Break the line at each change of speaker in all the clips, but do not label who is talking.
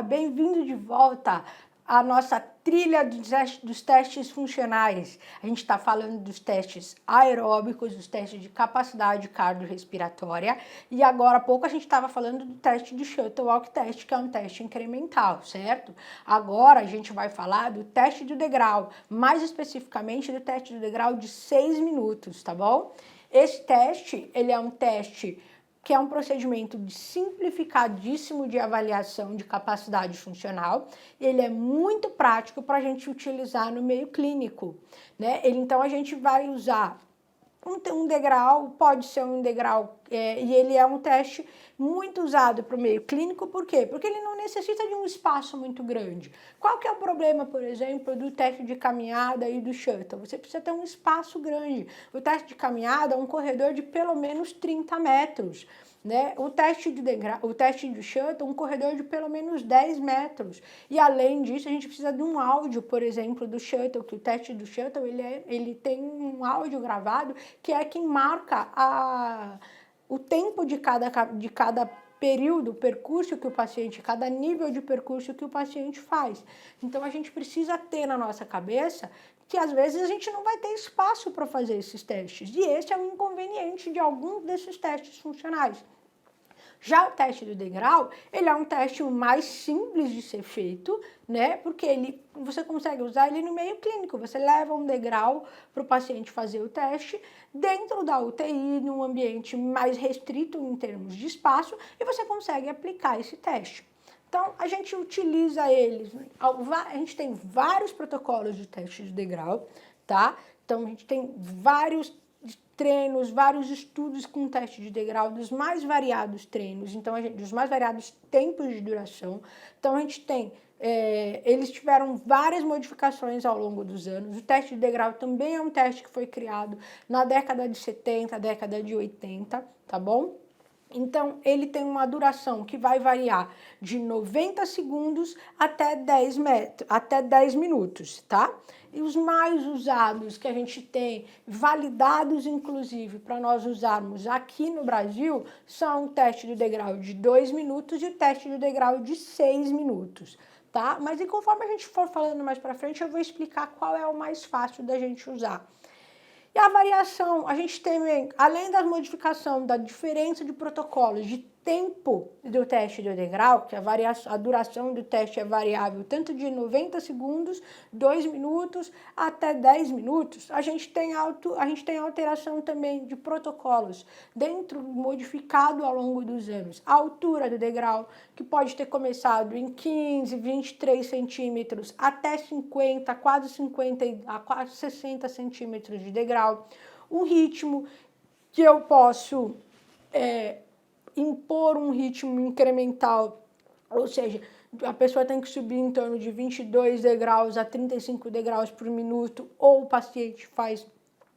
bem-vindo de volta à nossa trilha dos testes funcionais. A gente está falando dos testes aeróbicos, dos testes de capacidade cardiorrespiratória, e agora há pouco a gente estava falando do teste de Shuttle Walk Test, que é um teste incremental, certo? Agora a gente vai falar do teste do degrau, mais especificamente do teste do degrau de 6 minutos, tá bom? Esse teste, ele é um teste que é um procedimento simplificadíssimo de avaliação de capacidade funcional. Ele é muito prático para a gente utilizar no meio clínico, né? Então a gente vai usar um degrau, pode ser um degrau, e ele é um teste muito usado para o meio clínico, por quê? Porque ele não necessita de um espaço muito grande. Qual que é o problema, por exemplo, do teste de caminhada e do shuttle? Você precisa ter um espaço grande. O teste de caminhada é um corredor de pelo menos 30 metros. Né? O teste do shuttle, um corredor de pelo menos 10 metros. E além disso, a gente precisa de um áudio, por exemplo, do shuttle, que o teste do shuttle ele tem um áudio gravado que é quem marca o tempo de cada período, percurso que o paciente, cada nível de percurso que o paciente faz. Então a gente precisa ter na nossa cabeça que às vezes a gente não vai ter espaço para fazer esses testes. E esse é o inconveniente de alguns desses testes funcionais. Já o teste do degrau, ele é um teste mais simples de ser feito, né? Porque você consegue usar ele no meio clínico. Você leva um degrau para o paciente fazer o teste dentro da UTI, num ambiente mais restrito em termos de espaço, e você consegue aplicar esse teste. Então, a gente utiliza eles, a gente tem vários protocolos de teste de degrau, tá? Então, a gente tem vários treinos, vários estudos com teste de degrau dos mais variados treinos, então dos mais variados tempos de duração. Então a gente tem, eles tiveram várias modificações ao longo dos anos. O teste de degrau também é um teste que foi criado na década de 70, década de 80, tá bom? Então, ele tem uma duração que vai variar de 90 segundos até 10 minutos, tá? E os mais usados que a gente tem, validados inclusive para nós usarmos aqui no Brasil, são o teste de degrau de 2 minutos e o teste de degrau de 6 minutos, tá? Mas e conforme a gente for falando mais para frente, eu vou explicar qual é o mais fácil da gente usar. E a variação, a gente tem, além da modificação da diferença de protocolos, de tempo do teste do degrau, que a duração do teste é variável tanto de 90 segundos, 2 minutos, até 10 minutos, a gente tem alteração também de protocolos, modificado ao longo dos anos. A altura do degrau, que pode ter começado em 15, 23 centímetros, até 50, quase 50, a quase 60 centímetros de degrau. O ritmo, que eu posso impor um ritmo incremental, ou seja, a pessoa tem que subir em torno de 22 degraus a 35 degraus por minuto, ou o paciente faz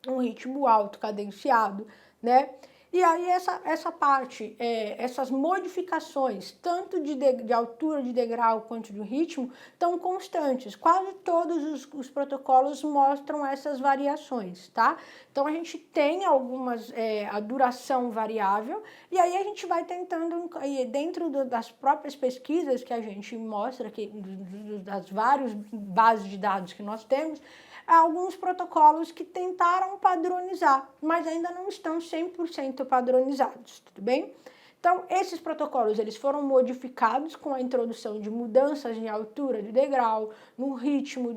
um ritmo alto, cadenciado, né? E aí essa parte, essas modificações, tanto de altura de degrau quanto de ritmo, estão constantes. Quase todos os protocolos mostram essas variações, tá? Então a gente tem algumas, a duração variável, e aí a gente vai tentando, dentro das próprias pesquisas que a gente mostra, das várias bases de dados que nós temos, alguns protocolos que tentaram padronizar, mas ainda não estão 100% padronizados, tudo bem? Então, esses protocolos eles foram modificados com a introdução de mudanças em altura do degrau, no ritmo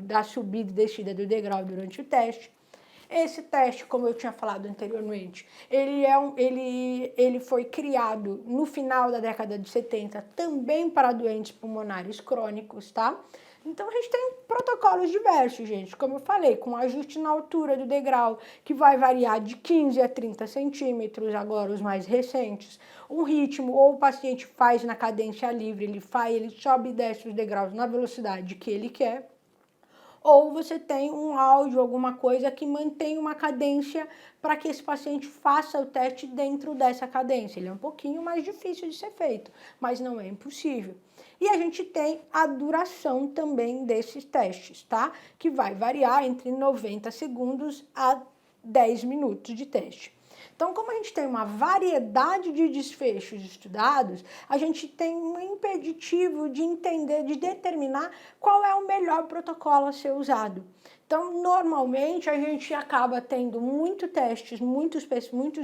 da subida e descida do degrau durante o teste. Esse teste, como eu tinha falado anteriormente, ele foi criado no final da década de 70 também para doentes pulmonares crônicos, tá? Então a gente tem protocolos diversos, gente, como eu falei, com ajuste na altura do degrau, que vai variar de 15 a 30 centímetros, agora os mais recentes. Um ritmo, ou o paciente faz na cadência livre, ele sobe e desce os degraus na velocidade que ele quer. Ou você tem um áudio, alguma coisa que mantém uma cadência para que esse paciente faça o teste dentro dessa cadência. Ele é um pouquinho mais difícil de ser feito, mas não é impossível. E a gente tem a duração também desses testes, tá? Que vai variar entre 90 segundos a 10 minutos de teste. Então, como a gente tem uma variedade de desfechos estudados, a gente tem um impeditivo de entender, de determinar qual é o melhor protocolo a ser usado. Então, normalmente, a gente acaba tendo muitos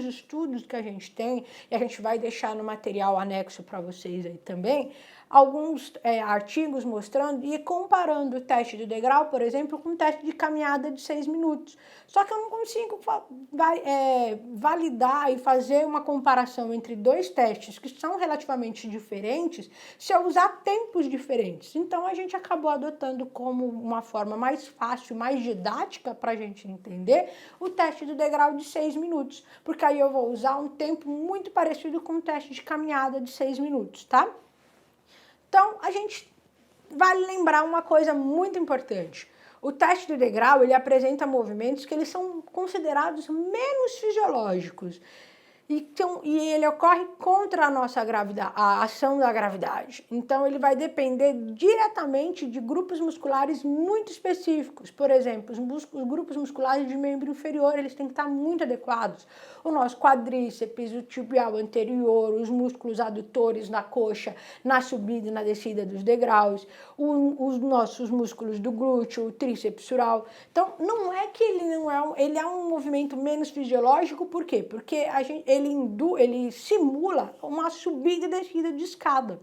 estudos que a gente tem, e a gente vai deixar no material anexo para vocês aí também, alguns artigos mostrando e comparando o teste do degrau, por exemplo, com o teste de caminhada de 6 minutos. Só que eu não consigo validar e fazer uma comparação entre dois testes que são relativamente diferentes se eu usar tempos diferentes. Então, a gente acabou adotando como uma forma mais fácil, mais didática para a gente entender o teste do degrau de 6 minutos, porque aí eu vou usar um tempo muito parecido com o teste de caminhada de 6 minutos, tá? Então, a gente vale lembrar uma coisa muito importante. O teste do degrau, ele apresenta movimentos que eles são considerados menos fisiológicos. E ele ocorre contra a nossa gravidade, a ação da gravidade. Então, ele vai depender diretamente de grupos musculares muito específicos. Por exemplo, os grupos musculares de membro inferior, eles têm que estar muito adequados. O nosso quadríceps, o tibial anterior, os músculos adutores na coxa, na subida e na descida dos degraus, os nossos músculos do glúteo, o tríceps sural. Então, não é que ele é um movimento menos fisiológico, por quê? Porque ele simula uma subida e descida de escada.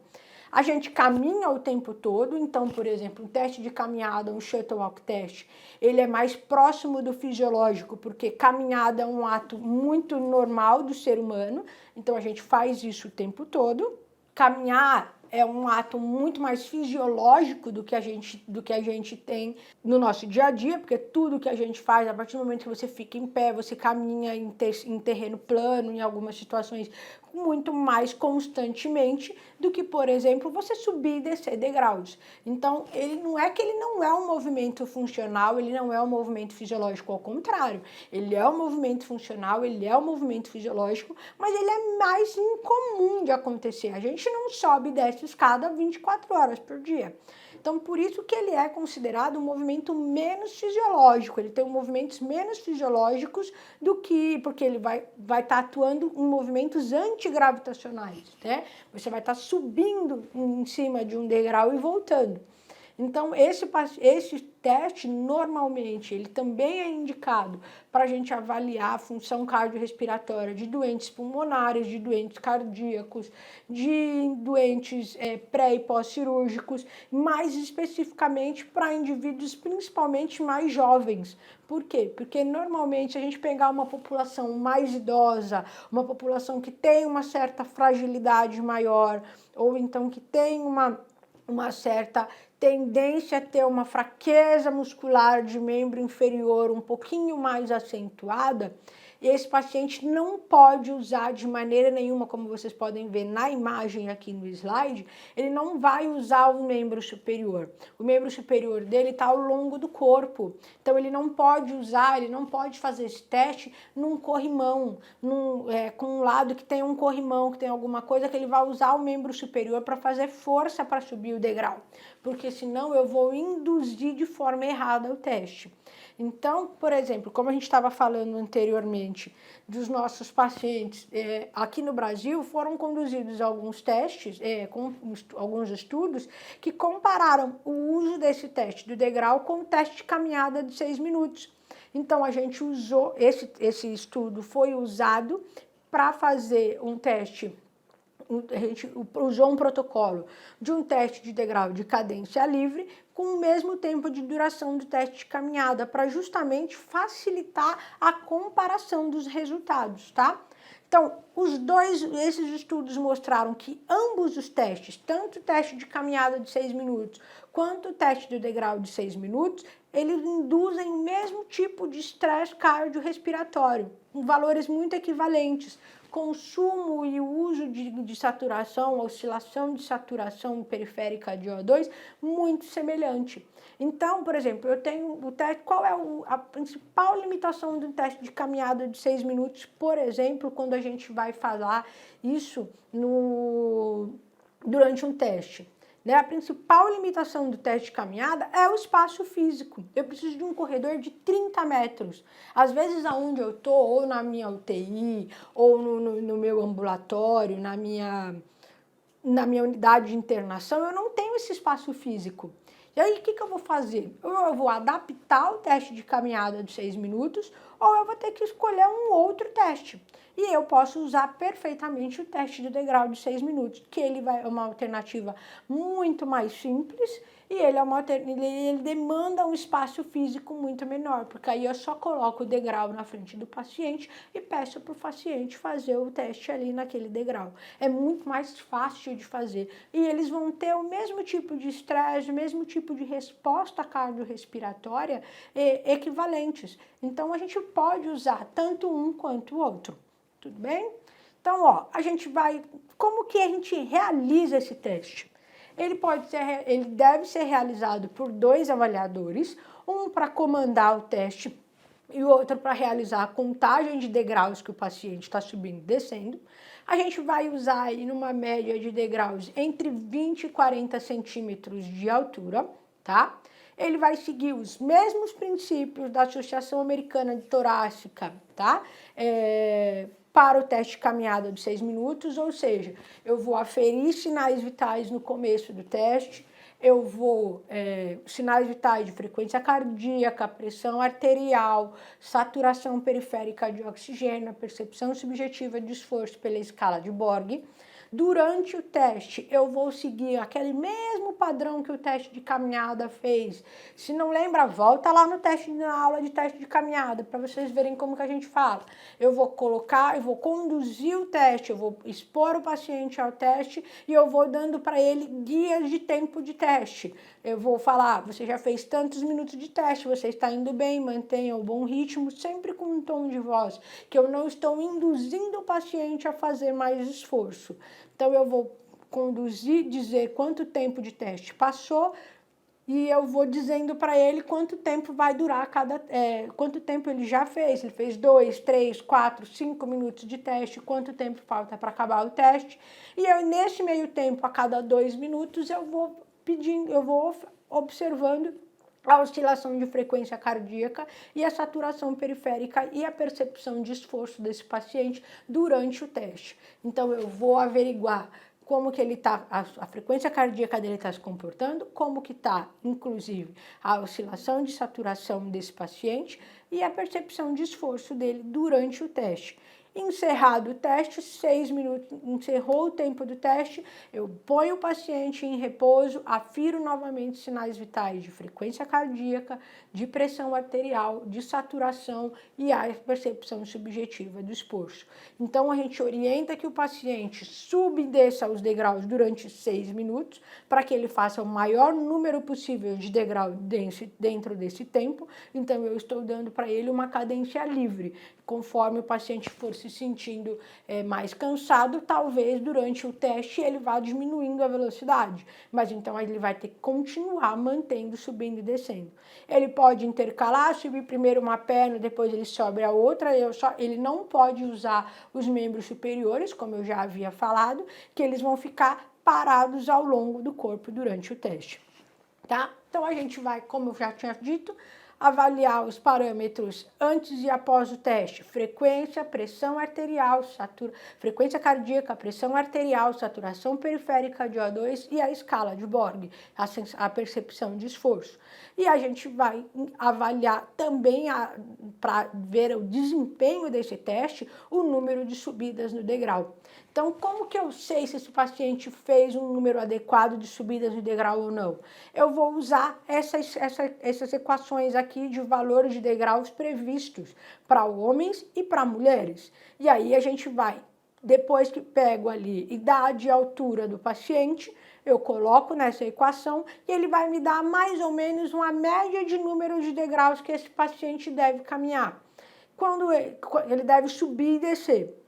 A gente caminha o tempo todo, então, por exemplo, um teste de caminhada, um shuttle walk test, ele é mais próximo do fisiológico, porque caminhada é um ato muito normal do ser humano, então a gente faz isso o tempo todo. Caminhar é um ato muito mais fisiológico do que a gente tem no nosso dia a dia, porque tudo que a gente faz, a partir do momento que você fica em pé, você caminha em terreno plano, em algumas situações, muito mais constantemente do que, por exemplo, você subir e descer degraus. Então, ele não é um movimento funcional, ele não é um movimento fisiológico, ao contrário. Ele é um movimento funcional, ele é um movimento fisiológico, mas ele é mais incomum de acontecer. A gente não sobe e desce escada 24 horas por dia. Então, por isso que ele é considerado um movimento menos fisiológico, ele tem movimentos menos fisiológicos porque ele vai estar atuando em movimentos antigravitacionais, né? Você vai estar subindo em cima de um degrau e voltando. Então, esse teste, normalmente, ele também é indicado para a gente avaliar a função cardiorrespiratória de doentes pulmonares, de doentes cardíacos, de doentes pré- e pós-cirúrgicos, mais especificamente para indivíduos principalmente mais jovens. Por quê? Porque normalmente a gente pegar uma população mais idosa, uma população que tem uma certa fragilidade maior, ou então que tem uma certa tendência a ter uma fraqueza muscular de membro inferior um pouquinho mais acentuada, esse paciente não pode usar de maneira nenhuma, como vocês podem ver na imagem aqui no slide, ele não vai usar o membro superior. O membro superior dele está ao longo do corpo, então ele não pode fazer esse teste num corrimão, com um lado que tem um corrimão, que tem alguma coisa que ele vai usar o membro superior para fazer força para subir o degrau, porque senão eu vou induzir de forma errada o teste. Então, por exemplo, como a gente estava falando anteriormente dos nossos pacientes, aqui no Brasil foram conduzidos alguns testes, alguns estudos que compararam o uso desse teste do degrau com o teste de caminhada de 6 minutos. Então, a gente usou, esse estudo foi usado para fazer um teste. A gente usou um protocolo de um teste de degrau de cadência livre com o mesmo tempo de duração do teste de caminhada, para justamente facilitar a comparação dos resultados, tá? Então, esses estudos mostraram que ambos os testes, tanto o teste de caminhada de 6 minutos quanto o teste do degrau de 6 minutos, eles induzem o mesmo tipo de estresse cardiorrespiratório, com valores muito equivalentes, consumo e uso de saturação, oscilação de saturação periférica de O2 muito semelhante. Então, por exemplo, eu tenho o teste, qual é a principal limitação do teste de caminhada de 6 minutos, por exemplo, quando a gente vai falar isso durante um teste? né? A principal limitação do teste de caminhada é o espaço físico. Eu preciso de um corredor de 30 metros. Às vezes, aonde eu estou, ou na minha UTI, ou no meu ambulatório, na minha unidade de internação, eu não tenho esse espaço físico. E aí, o que eu vou fazer? Ou eu vou adaptar o teste de caminhada de 6 minutos, ou eu vou ter que escolher um outro teste. E eu posso usar perfeitamente o teste de degrau de 6 minutos, que ele é uma alternativa muito mais simples e ele demanda um espaço físico muito menor, porque aí eu só coloco o degrau na frente do paciente e peço para o paciente fazer o teste ali naquele degrau. É muito mais fácil de fazer e eles vão ter o mesmo tipo de estresse, o mesmo tipo de resposta cardiorrespiratória equivalentes. Então a gente pode usar tanto um quanto o outro. Tudo bem? Então, ó, como que a gente realiza esse teste? Ele deve ser realizado por 2 avaliadores, um para comandar o teste e o outro para realizar a contagem de degraus que o paciente está subindo e descendo. A gente vai usar aí numa média de degraus entre 20 e 40 centímetros de altura, tá? Ele vai seguir os mesmos princípios da Associação Americana de Torácica, tá? Para o teste de caminhada de 6 minutos, ou seja, eu vou aferir sinais vitais no começo do teste, eu vou, sinais vitais de frequência cardíaca, pressão arterial, saturação periférica de oxigênio, percepção subjetiva de esforço pela escala de Borg. Durante o teste, eu vou seguir aquele mesmo padrão que o teste de caminhada fez. Se não lembra, volta lá na aula de teste de caminhada, para vocês verem como que a gente fala. Eu vou conduzir o teste, eu vou expor o paciente ao teste e eu vou dando para ele guias de tempo de teste. Eu vou falar, você já fez tantos minutos de teste, você está indo bem, mantenha o bom ritmo, sempre com um tom de voz, que eu não estou induzindo o paciente a fazer mais esforço. Então, eu vou conduzir, dizer quanto tempo de teste passou e eu vou dizendo para ele quanto tempo vai durar quanto tempo ele já fez. Ele fez 2, 3, 4, 5 minutos de teste, quanto tempo falta para acabar o teste. E eu, nesse meio tempo, a cada 2 minutos, eu vou observando a oscilação de frequência cardíaca e a saturação periférica e a percepção de esforço desse paciente durante o teste. Então, eu vou averiguar como que ele está, a frequência cardíaca dele está se comportando, como que está, inclusive, a oscilação de saturação desse paciente e a percepção de esforço dele durante o teste. Encerrado o teste, 6 minutos, encerrou o tempo do teste, eu ponho o paciente em repouso, afiro novamente sinais vitais de frequência cardíaca, de pressão arterial, de saturação e a percepção subjetiva do esforço. Então, a gente orienta que o paciente suba e desça os degraus durante 6 minutos, para que ele faça o maior número possível de degraus dentro desse tempo. Então, eu estou dando para ele uma cadência livre. Conforme o paciente for se sentindo mais cansado, talvez durante o teste ele vá diminuindo a velocidade, mas então ele vai ter que continuar mantendo, subindo e descendo. Ele pode intercalar, subir primeiro uma perna, depois ele sobe a outra, ele não pode usar os membros superiores, como eu já havia falado, que eles vão ficar parados ao longo do corpo durante o teste, tá? Então a gente vai, como eu já tinha dito, avaliar os parâmetros antes e após o teste: frequência, pressão arterial, frequência cardíaca, pressão arterial, saturação periférica de O2 e a escala de Borg, a percepção de esforço. E a gente vai avaliar também, para ver o desempenho desse teste, o número de subidas no degrau. Então, como que eu sei se esse paciente fez um número adequado de subidas de degrau ou não? Eu vou usar essas equações aqui de valores de degraus previstos para homens e para mulheres. E aí a gente vai, depois que pego ali idade e altura do paciente, eu coloco nessa equação e ele vai me dar mais ou menos uma média de números de degraus que esse paciente deve caminhar. Quando ele deve subir e descer.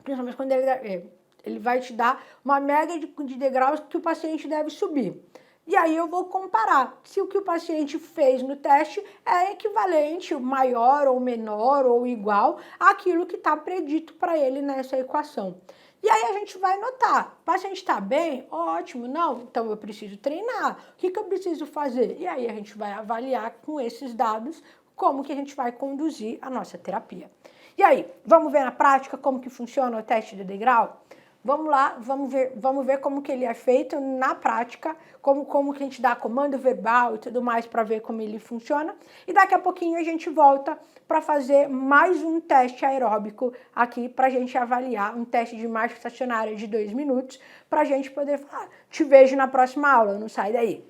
Principalmente quando ele vai te dar uma média de degraus que o paciente deve subir. E aí eu vou comparar se o que o paciente fez no teste é equivalente, maior ou menor ou igual àquilo que está predito para ele nessa equação. E aí a gente vai notar, o paciente está bem? Ótimo, não, então eu preciso treinar, o que eu preciso fazer? E aí a gente vai avaliar com esses dados como que a gente vai conduzir a nossa terapia. E aí, vamos ver na prática como que funciona o teste de degrau? Vamos lá, vamos ver como que ele é feito na prática, como que a gente dá comando verbal e tudo mais para ver como ele funciona. E daqui a pouquinho a gente volta para fazer mais um teste aeróbico aqui para a gente avaliar, um teste de marcha estacionária de 2 minutos, para a gente poder falar, te vejo na próxima aula, não sai daí.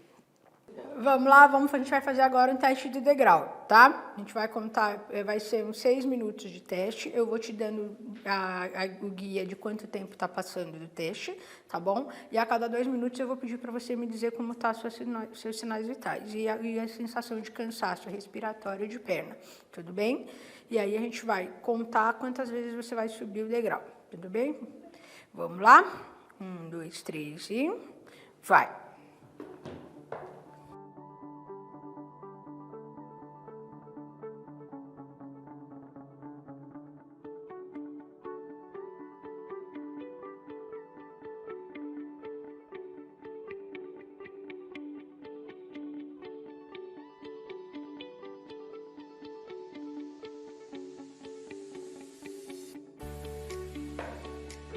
Vamos lá, a gente vai fazer agora um teste de degrau, tá? A gente vai contar, vai ser uns 6 minutos de teste, eu vou te dando o guia de quanto tempo tá passando do teste, tá bom? E a cada 2 minutos eu vou pedir para você me dizer como tá seus sinais vitais e a sensação de cansaço respiratório de perna, tudo bem? E aí a gente vai contar quantas vezes você vai subir o degrau, tudo bem? Vamos lá? 1, 2, 3 e vai!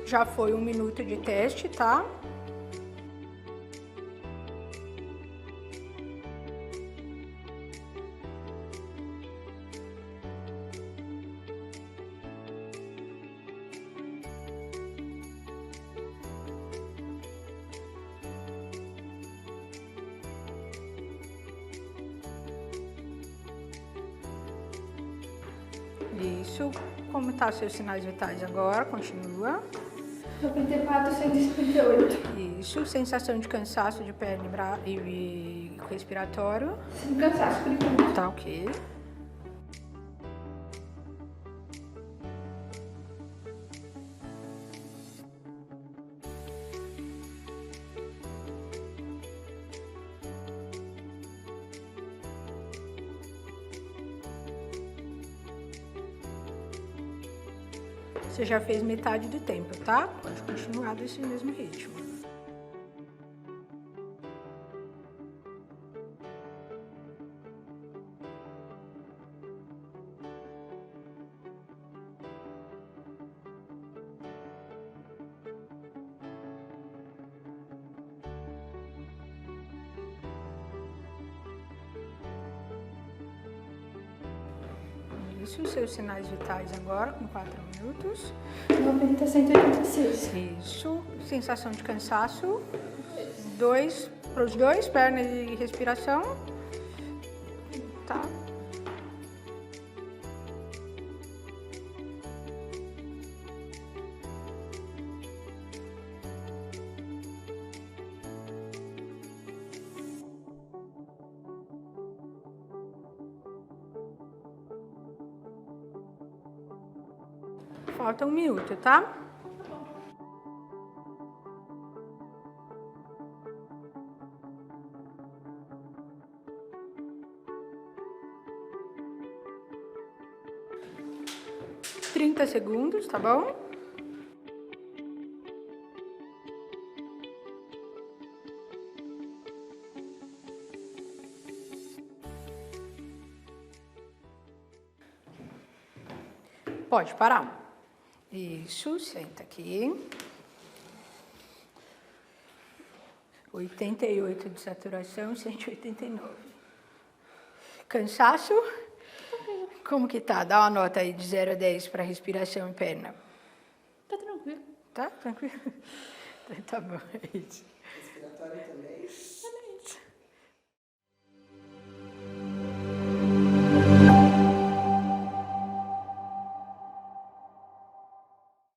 Já foi 1 minuto de teste, tá? Isso. Como tá seus sinais vitais agora? Continua.
94, 158.
Isso, sensação de cansaço de perna e respiratório.
Sem cansaço por enquanto.
Tá ok. Você já fez metade do tempo, tá? Pode continuar desse mesmo ritmo. Isso, seus sinais vitais agora, com 4 minutos.
90, 186.
Isso, sensação de cansaço. 2 para os dois, perna e respiração. Tá. Falta 1 minuto, tá? Trinta segundos, tá bom? Pode parar. Isso, senta aqui. 88 de saturação, 189. Cansaço? Como que tá? Dá uma nota aí de 0 a 10 para respiração e perna.
Tá tranquilo.
Tá? Tranquilo? Tá bom, é isso.
Respiratório também.